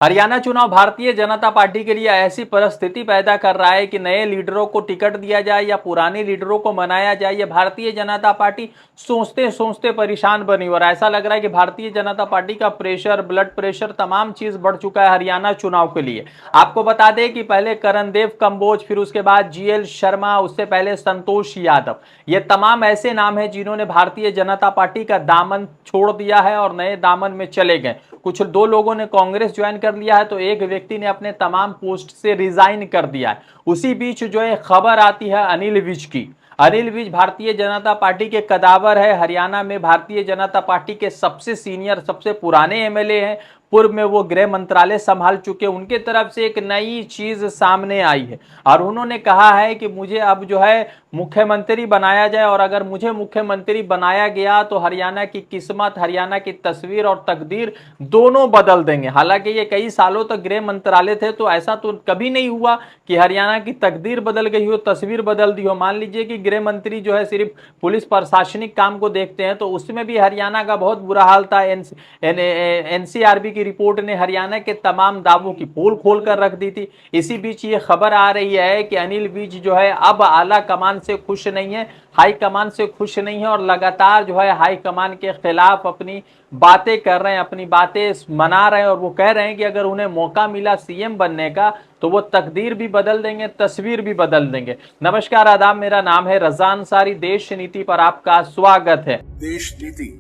हरियाणा चुनाव भारतीय जनता पार्टी के लिए ऐसी परिस्थिति पैदा कर रहा है कि नए लीडरों को टिकट दिया जाए या पुराने लीडरों को मनाया जाए। ये भारतीय जनता पार्टी सोचते सोचते परेशान बनी और ऐसा लग रहा है कि भारतीय जनता पार्टी का प्रेशर, ब्लड प्रेशर, तमाम चीज बढ़ चुका है हरियाणा चुनाव के लिए। आपको बता दें कि पहले करणदेव कंबोज, फिर उसके बाद जीएल शर्मा, उससे पहले संतोष यादव, ये तमाम ऐसे नाम हैं जिन्होंने भारतीय जनता पार्टी का दामन छोड़ दिया है और नए दामन में चले गए। कुछ दो लोगों ने कांग्रेस ज्वाइन कर लिया है तो एक व्यक्ति ने अपने तमाम पोस्ट से रिजाइन कर दिया है। उसी बीच जो है खबर आती है अनिल विज की। अनिल विज भारतीय जनता पार्टी के कदावर है, हरियाणा में भारतीय जनता पार्टी के सबसे सीनियर, सबसे पुराने एमएलए हैं। पूर्व में वो गृह मंत्रालय संभाल चुके। उनके तरफ से एक नई चीज सामने आई है और उन्होंने कहा है कि मुझे अब जो है मुख्यमंत्री बनाया जाए और अगर मुझे मुख्यमंत्री बनाया गया तो हरियाणा की किस्मत, हरियाणा की तस्वीर और तकदीर दोनों बदल देंगे। हालांकि ये कई सालों तक गृह मंत्रालय थे तो ऐसा तो कभी नहीं हुआ कि हरियाणा की तकदीर बदल गई हो, तस्वीर बदल दी हो। मान लीजिए कि गृह मंत्री जो है सिर्फ पुलिस प्रशासनिक काम को देखते हैं तो उसमें भी हरियाणा का बहुत बुरा हाल था। एनसीआरबी की रिपोर्ट ने हरियाणा के तमाम दावों की पोल खोल कर रख दी थी। इसी बीच ये खबर आ रही है कि अनिल विज जो है अब आला कमान से खुश नहीं है, हाई कमान से खुश नहीं है और लगातार जो है हाई कमान के खिलाफ अपनी बातें कर रहे हैं, अपनी बातें मना रहे हैं और वो कह रहे हैं कि अगर उन्हें मौका मिला सीएम बनने का तो वो तकदीर भी बदल देंगे, तस्वीर भी बदल देंगे। नमस्कार, आदाब, मेरा नाम है रजा अंसारी। देश नीति पर आपका स्वागत है। देश नीति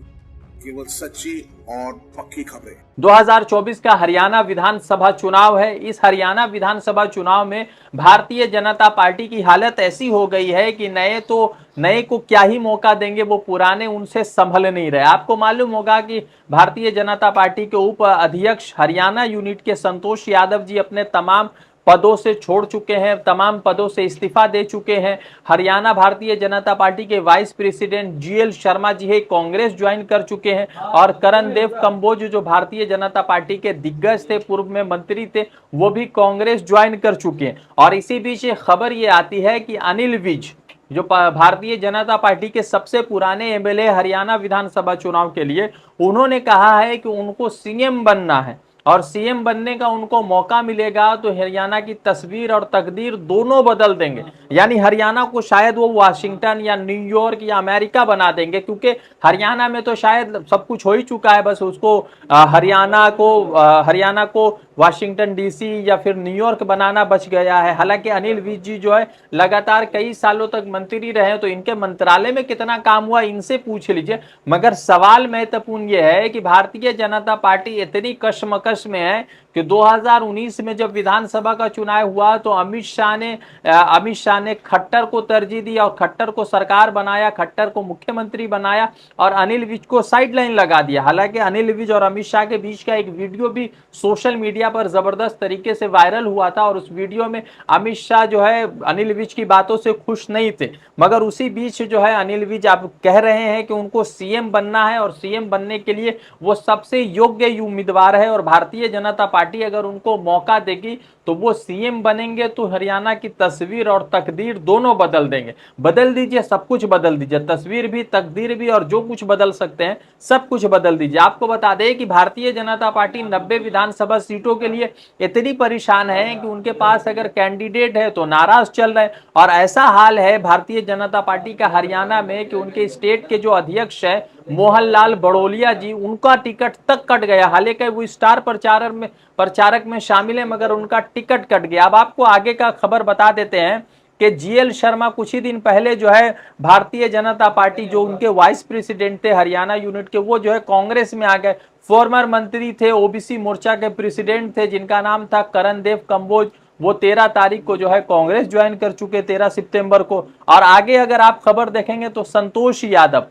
केवल सच्ची और पक्की खबरें। 2024 का हरियाणा विधानसभा चुनाव है। इस हरियाणा विधानसभा चुनाव में भारतीय जनता पार्टी की हालत ऐसी हो गई है कि नए को क्या ही मौका देंगे, वो पुराने उनसे संभल नहीं रहे। आपको मालूम होगा कि भारतीय जनता पार्टी के उप अध्यक्ष हरियाणा यूनिट के संतोष यादव जी अपने तमाम पदों से छोड़ चुके हैं, तमाम पदों से इस्तीफा दे चुके हैं। हरियाणा भारतीय जनता पार्टी के vice president GL Sharma ji है कांग्रेस ज्वाइन कर चुके हैं और करणदेव कंबोज जो भारतीय जनता पार्टी के दिग्गज थे, पूर्व में मंत्री थे, वो भी कांग्रेस ज्वाइन कर चुके हैं। और इसी बीच खबर ये आती है कि अनिल विज जो भारतीय जनता पार्टी के सबसे पुराने एमएलए हरियाणा विधानसभा चुनाव के लिए, उन्होंने कहा है कि उनको सीएम बनना है और सीएम बनने का उनको मौका मिलेगा तो हरियाणा की तस्वीर और तकदीर दोनों बदल देंगे। यानी हरियाणा को शायद वो वाशिंगटन या न्यूयॉर्क या अमेरिका बना देंगे, क्योंकि हरियाणा में तो शायद सब कुछ हो ही चुका है। बस उसको हरियाणा को वाशिंगटन डीसी या फिर न्यूयॉर्क बनाना बच गया है। हालांकि अनिल विज जी जो है लगातार कई सालों तक मंत्री रहे तो इनके मंत्रालय में कितना काम हुआ इनसे पूछ लीजिए। मगर सवाल महत्वपूर्ण यह है कि भारतीय जनता पार्टी इतनी कशमकश में है कि 2019 में जब विधानसभा का चुनाव हुआ तो अमित शाह ने खट्टर को तरजीह दी और खट्टर को सरकार बनाया, खट्टर को मुख्यमंत्री बनाया और अनिल विज को साइडलाइन लगा दिया। हालांकि अनिल विज और अमित शाह के बीच का एक वीडियो भी सोशल मीडिया पर जबरदस्त तरीके से वायरल हुआ था और उस वीडियो में अमित शाह जो है अनिल विज की बातों से खुश नहीं थे। मगर उसी बीच जो है अनिल विज आप कह रहे हैं कि उनको सीएम बनना है और सीएम बनने के लिए वो सबसे योग्य उम्मीदवार है और भारतीय जनता पार्टी अगर उनको मौका देगी तो वो सीएम बनेंगे तो हरियाणा की तस्वीर और तकदीर दोनों बदल देंगे। बदल दीजिए, सब कुछ बदल दीजिए, तस्वीर भी, तकदीर भी और जो कुछ बदल सकते हैं सब कुछ बदल दीजिए। आपको बता दें कि भारतीय जनता पार्टी 90 विधानसभा सीटों के लिए इतनी परेशान है कि उनके पास अगर कैंडिडेट है तो नाराज चल रहे हैं। और ऐसा हाल है भारतीय जनता पार्टी का हरियाणा में कि उनके स्टेट के जो अध्यक्ष है मोहनलाल बड़ोलिया जी, उनका टिकट तक कट गया। हालांकि वो स्टार प्रचारक में शामिल है मगर उनका टिकट कट गया। अब आपको आगे का खबर बता देते हैं कि जीएल शर्मा कुछ ही दिन पहले जो है भारतीय जनता पार्टी जो उनके वाइस प्रेसिडेंट थे हरियाणा यूनिट के, वो जो है कांग्रेस में आ गए। फॉर्मर मंत्री थे, ओबीसी मोर्चा के प्रेसिडेंट थे जिनका नाम था करणदेव कंबोज, वो 13 तारीख को जो है कांग्रेस ज्वाइन कर चुके, 13 सितंबर को। और आगे अगर आप खबर देखेंगे तो संतोष यादव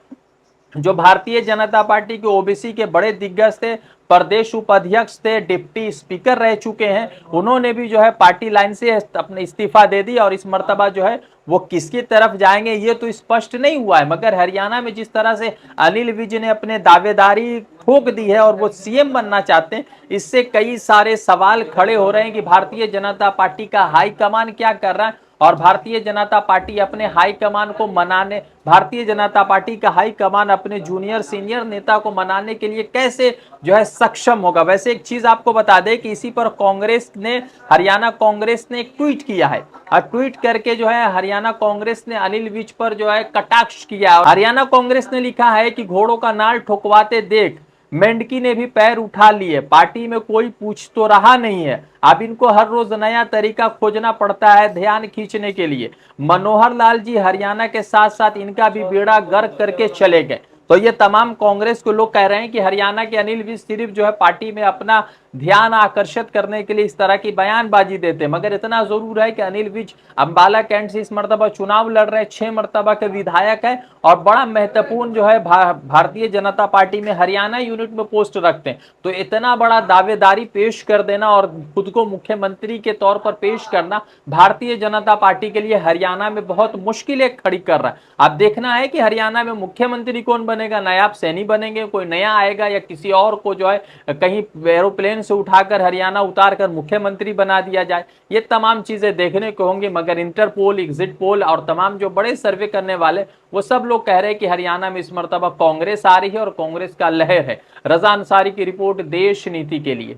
जो भारतीय जनता पार्टी के ओबीसी के बड़े दिग्गज थे, प्रदेश उपाध्यक्ष थे, डिप्टी स्पीकर रह चुके हैं, उन्होंने भी जो है पार्टी लाइन से अपने इस्तीफा दे दी और इस मर्तबा जो है वो किसकी तरफ जाएंगे ये तो स्पष्ट नहीं हुआ है। मगर हरियाणा में जिस तरह से अनिल विज ने अपने दावेदारी ठोक दी है और वो सीएम बनना चाहते हैं, इससे कई सारे सवाल खड़े हो रहे हैं कि भारतीय जनता पार्टी का हाईकमान क्या कर रहा है और भारतीय जनता पार्टी अपने हाईकमान को मनाने, भारतीय जनता पार्टी का हाईकमान अपने जूनियर सीनियर नेता को मनाने के लिए कैसे जो है सक्षम होगा। वैसे एक चीज आपको बता दें कि इसी पर कांग्रेस ने, हरियाणा कांग्रेस ने एक ट्वीट किया है और ट्वीट करके जो है हरियाणा कांग्रेस ने अनिल विज पर जो है कटाक्ष किया। हरियाणा कांग्रेस ने लिखा है कि घोड़ों का नाल ठुकवाते देख मेंढकी ने भी पैर उठा लिए, पार्टी में कोई पूछ तो रहा नहीं है, अब इनको हर रोज नया तरीका खोजना पड़ता है ध्यान खींचने के लिए। मनोहर लाल जी हरियाणा के साथ साथ इनका भी बेड़ा गर्क करके चले गए। तो ये तमाम कांग्रेस के लोग कह रहे हैं कि हरियाणा के अनिल विज सिर्फ जो है पार्टी में अपना ध्यान आकर्षित करने के लिए इस तरह की बयानबाजी देते हैं, मगर इतना जरूर है कि अनिल विज अंबाला कैंट से इस मर्तबा चुनाव लड़ रहे हैं, 6 मर्तबा के विधायक है और बड़ा महत्वपूर्ण जो है भारतीय जनता पार्टी में हरियाणा यूनिट में पोस्ट रखते हैं। तो इतना बड़ा दावेदारी पेश कर देना और खुद को मुख्यमंत्री के तौर पर पेश करना भारतीय जनता पार्टी के लिए हरियाणा में बहुत मुश्किलें खड़ी कर रहा है। अब देखना है कि हरियाणा में मुख्यमंत्री कौन बनेगा, नायाब सैनी बनेंगे, कोई नया आएगा या किसी और को जो है कहीं एरोप्लेन से उठाकर हरियाणा उतारकर मुख्यमंत्री बना दिया जाए। ये तमाम चीजें देखने को होंगी, मगर इंटरपोल, एग्जिट पोल और तमाम जो बड़े सर्वे करने वाले वो सब लोग कह रहे हैं कि हरियाणा में इस मर्तबा कांग्रेस आ रही है और कांग्रेस का लहर है। रजा अंसारी की रिपोर्ट, देश नीति के लिए।